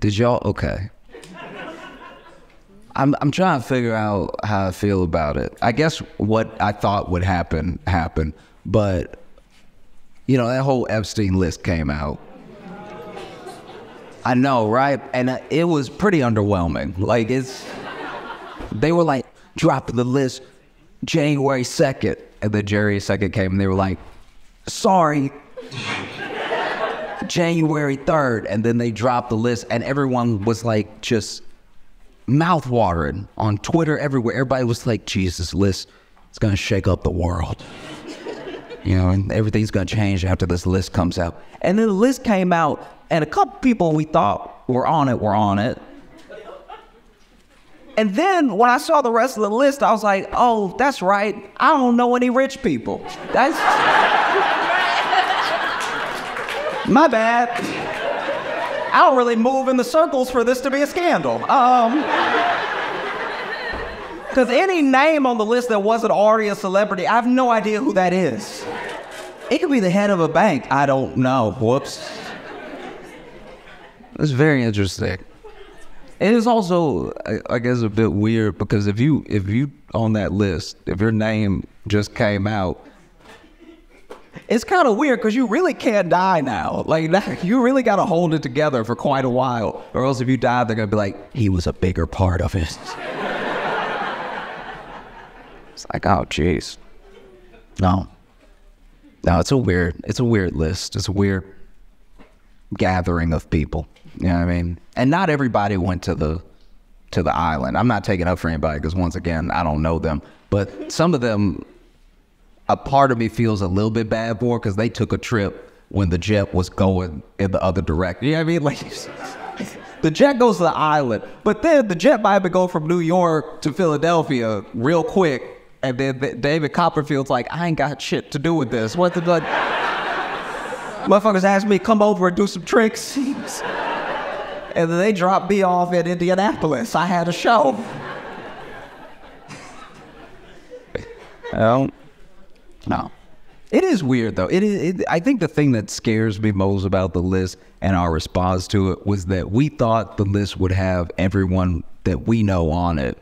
Did y'all? Okay. I'm trying to figure out how I feel about it. I guess what I thought would happen happened, but you know, that whole Epstein list came out. I know, right? And it was pretty underwhelming. Like, they were like, dropping the list January 2nd. And then January 2nd came and they were like, sorry, January 3rd. And then they dropped the list and everyone was like, just mouth-watering on Twitter, everywhere. Everybody was like, Jesus, list, it's gonna shake up the world. You know, and everything's gonna change after this list comes out. And then the list came out, and a couple people we thought were on it. And then when I saw the rest of the list, I was like, oh, that's right, I don't know any rich people. That's my bad. I don't really move in the circles for this to be a scandal. Because any name on the list that wasn't already a celebrity, I have no idea who that is. It could be the head of a bank. I don't know. Whoops. It's very interesting. It is also, I guess, a bit weird because if you on that list, if your name just came out, it's kind of weird because you really can't die now. Like, you really got to hold it together for quite a while, or else if you die, they're gonna be like, he was a bigger part of it. It's like, oh, jeez. No, it's a weird list. It's a weird gathering of people. You know what I mean? And not everybody went to the island. I'm not taking up for anybody because, once again, I don't know them. But some of them, a part of me feels a little bit bad for because they took a trip when the jet was going in the other direction. You know what I mean? Like, the jet goes to the island, but then the jet might go from New York to Philadelphia real quick. And then David Copperfield's like, I ain't got shit to do with this. What the like? Motherfuckers asked me to come over and do some tricks. And then they dropped me off in Indianapolis. I had a show. No. It is weird, though. I think the thing that scares me most about the list and our response to it was that we thought the list would have everyone that we know on it.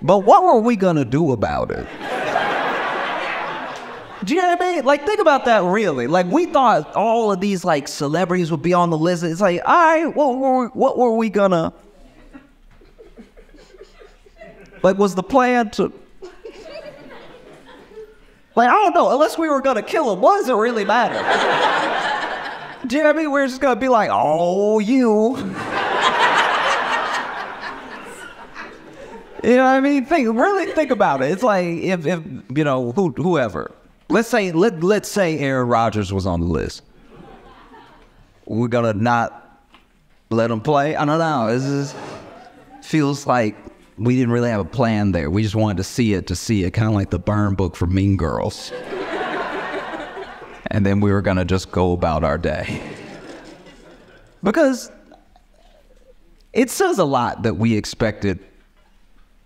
But what were we gonna do about it? Do you know what I mean? Like, think about that, really. Like, we thought all of these, like, celebrities would be on the list. It's like, all right, what were we gonna... Like, was the plan to... Like, I don't know, unless we were gonna kill him, what does it really matter? Do you know what I mean? We're just gonna be like, oh, you... You know what I mean? Really think about it. It's like, if you know, whoever... Let's say Aaron Rodgers was on the list. We're gonna not let him play? I don't know. This feels like we didn't really have a plan there. We just wanted to see it, kind of like the burn book for Mean Girls. And then we were gonna just go about our day. Because it says a lot that we expected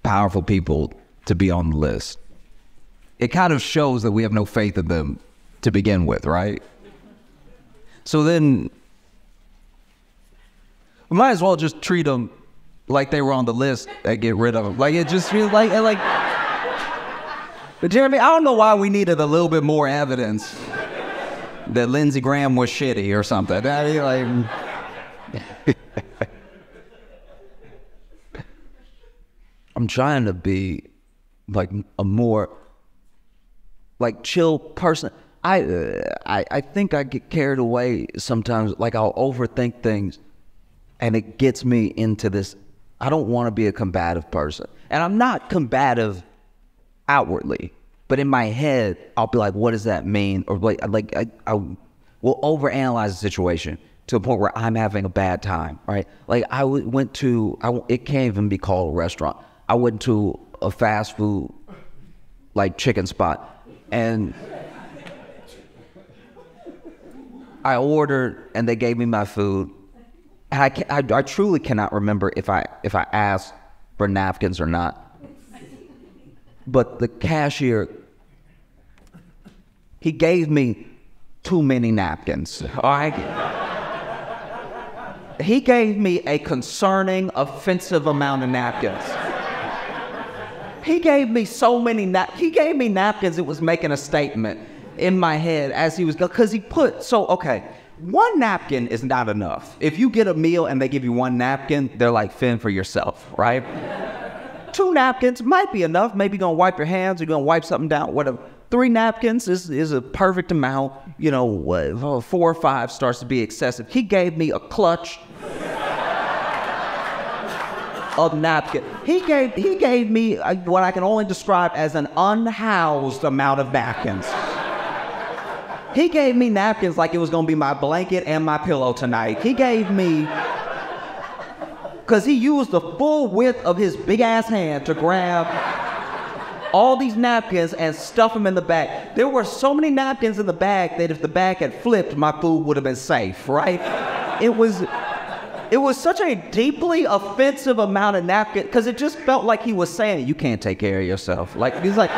powerful people to be on the list. It kind of shows that we have no faith in them to begin with, right? So then, we might as well just treat them like they were on the list and get rid of them. Like, it just feels like, But Jeremy, I don't know why we needed a little bit more evidence that Lindsey Graham was shitty or something. I mean, like, I'm trying to be like a more like chill person. I think I get carried away sometimes. Like, I'll overthink things and it gets me into this. I don't want to be a combative person, and I'm not combative outwardly, but in my head I'll be like, what does that mean? Or I will overanalyze the situation to the point where I'm having a bad time, right? Like, it can't even be called a restaurant. I went to a fast food like chicken spot, and I ordered, and they gave me my food. And I truly cannot remember if I asked for napkins or not. But the cashier, he gave me too many napkins. All right. He gave me a concerning, offensive amount of napkins. He gave me so many he gave me napkins, it was making a statement in my head as he was going, because he put, so, okay, one napkin is not enough. If you get a meal and they give you one napkin, they're like, fend for yourself, right? 2 napkins might be enough. Maybe you're going to wipe your hands, you're going to wipe something down, whatever. 3 napkins is a perfect amount. You know, 4 or 5 starts to be excessive. He gave me a clutch of napkin. He gave me what I can only describe as an unhoused amount of napkins. He gave me napkins like it was gonna be my blanket and my pillow tonight. He gave me, because he used the full width of his big ass hand to grab all these napkins and stuff them in the bag. There were so many napkins in the bag that if the bag had flipped, my food would have been safe, right? It was such a deeply offensive amount of napkin, because it just felt like he was saying, you can't take care of yourself. Like, he's like,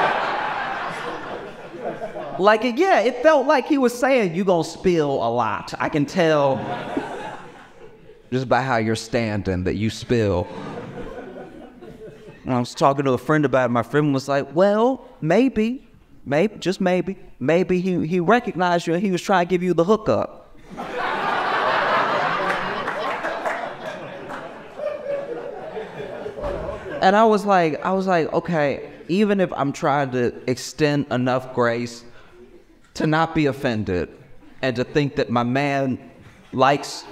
yeah, it felt like he was saying, you gonna spill a lot. I can tell just by how you're standing that you spill. And I was talking to a friend about it. My friend was like, well, maybe, just maybe he recognized you and he was trying to give you the hookup. And I was like, okay, even if I'm trying to extend enough grace to not be offended and to think that my man likes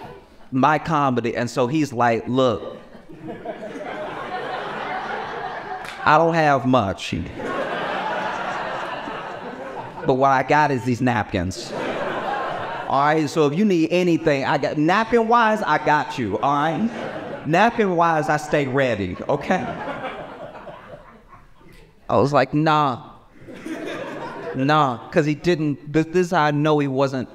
my comedy, and so he's like, look, I don't have much, but what I got is these napkins. All right, so if you need anything, I got, napkin-wise, I got you, all right? Napkin-wise, I stay ready, okay? I was like, nah, because he didn't, this is how I know he wasn't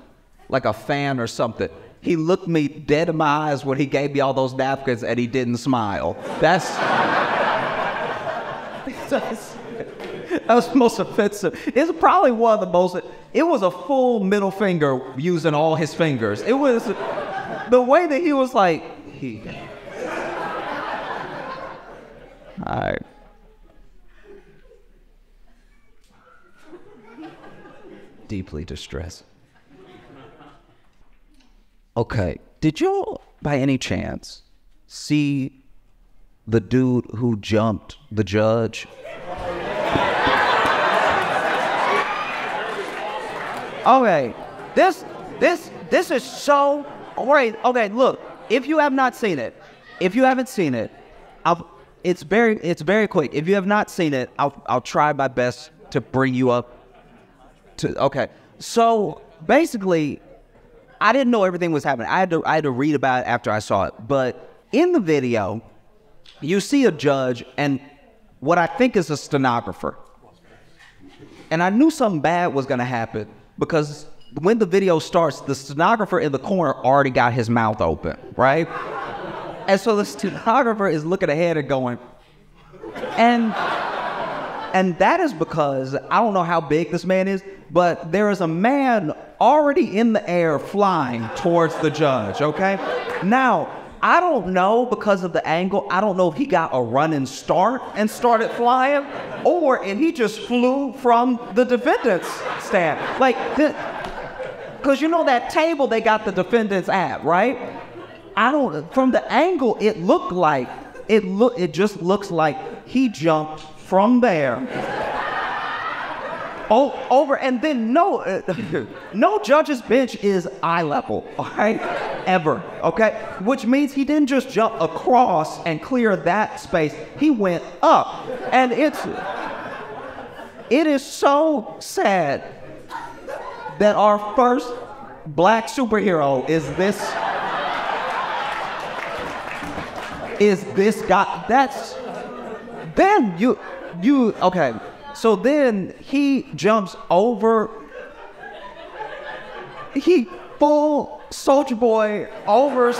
like a fan or something. He looked me dead in my eyes when he gave me all those napkins and he didn't smile. That was the most offensive. It's probably one of the most, it was a full middle finger using all his fingers. It was, the way that he was like, all right. Deeply distressed. Okay, did y'all, by any chance, see the dude who jumped the judge? Okay, this is so, all right, okay, look, if you have not seen it, if you haven't seen it, it's very quick. If you have not seen it, I'll try my best to bring you up to, okay. So basically, I didn't know everything was happening. I had to read about it after I saw it. But in the video, you see a judge and what I think is a stenographer. And I knew something bad was gonna happen because when the video starts, the stenographer in the corner already got his mouth open, right? And so the stenographer is looking ahead and going, and that is because, I don't know how big this man is, but there is a man already in the air flying towards the judge, okay? Now, I don't know, because of the angle, I don't know if he got a running start and started flying, or if he just flew from the defendant's stand. Like, because you know that table they got the defendants at, right? From the angle, it just looks like he jumped from there over, and then no judge's bench is eye level, all right, ever, okay? Which means he didn't just jump across and clear that space, he went up. And it is so sad that our first black superhero is this guy. That's, then okay, so then he jumps over, he full Soldier Boy over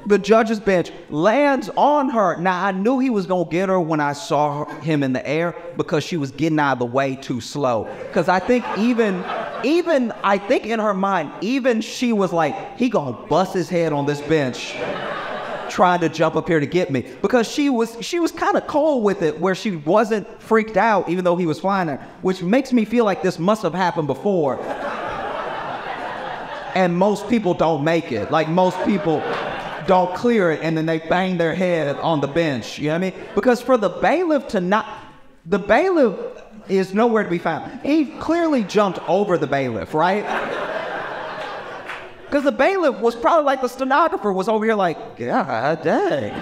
the judge's bench, lands on her. Now, I knew he was gonna get her when I saw him in the air because she was getting out of the way too slow. Because I think even even, I think in her mind, even she was like, he gonna bust his head on this bench trying to jump up here to get me. Because she was kind of cold with it, where she wasn't freaked out even though he was flying her, which makes me feel like this must have happened before. And most people don't make it. Like, most people don't clear it, and then they bang their head on the bench, you know what I mean? Because for the bailiff to not, the bailiff is nowhere to be found. He clearly jumped over the bailiff, right? Because the bailiff was probably like the stenographer was over here like, God dang.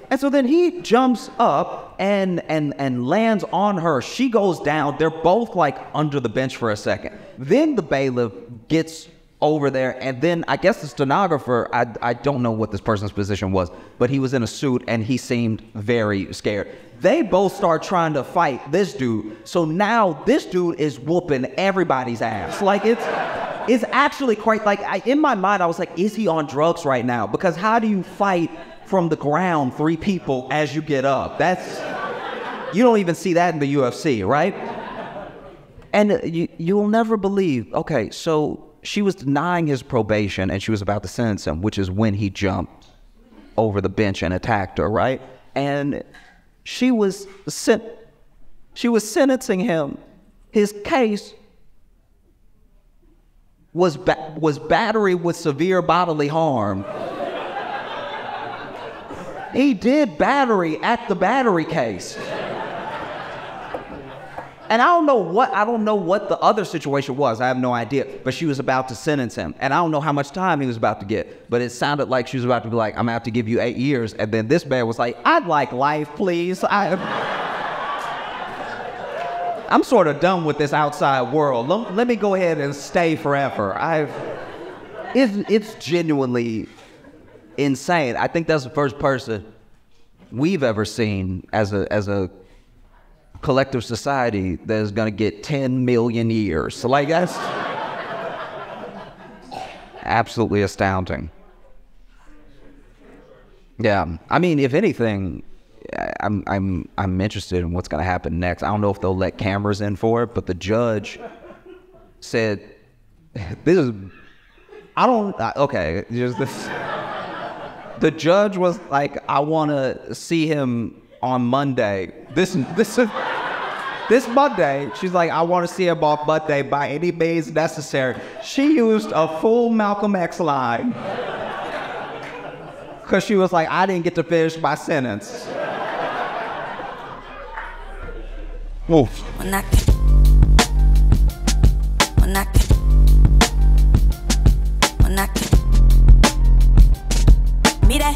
And so then he jumps up and lands on her. She goes down. They're both like under the bench for a second. Then the bailiff gets over there, and then I guess the stenographer, I don't know what this person's position was, but he was in a suit and he seemed very scared. They both start trying to fight this dude. So now this dude is whooping everybody's ass. Like, it's actually quite, like, in my mind I was like, is he on drugs right now? Because how do you fight from the ground 3 people as you get up? You don't even see that in the UFC, right? And you'll never believe, okay, so she was denying his probation and she was about to sentence him, which is when he jumped over the bench and attacked her, right? And she was sentencing him. His case was battery with severe bodily harm. He did battery at the battery case. And I don't know what the other situation was. I have no idea. But she was about to sentence him. And I don't know how much time he was about to get. But it sounded like she was about to be like, I'm going to have to give you 8 years. And then this man was like, I'd like life, please. I'm sort of done with this outside world. Let me go ahead and stay forever. It's genuinely insane. I think that's the first person we've ever seen as a collective society that is going to get 10 million years. So, like, that's absolutely astounding. Yeah, I mean, if anything, I'm interested in what's going to happen next. I don't know if they'll let cameras in for it, but the judge said, okay, just this. The judge was like, I want to see him on Monday. This Monday, she's like, I want to see him on Monday by any means necessary. She used a full Malcolm X line. Because she was like, I didn't get to finish my sentence. Oof. Mira.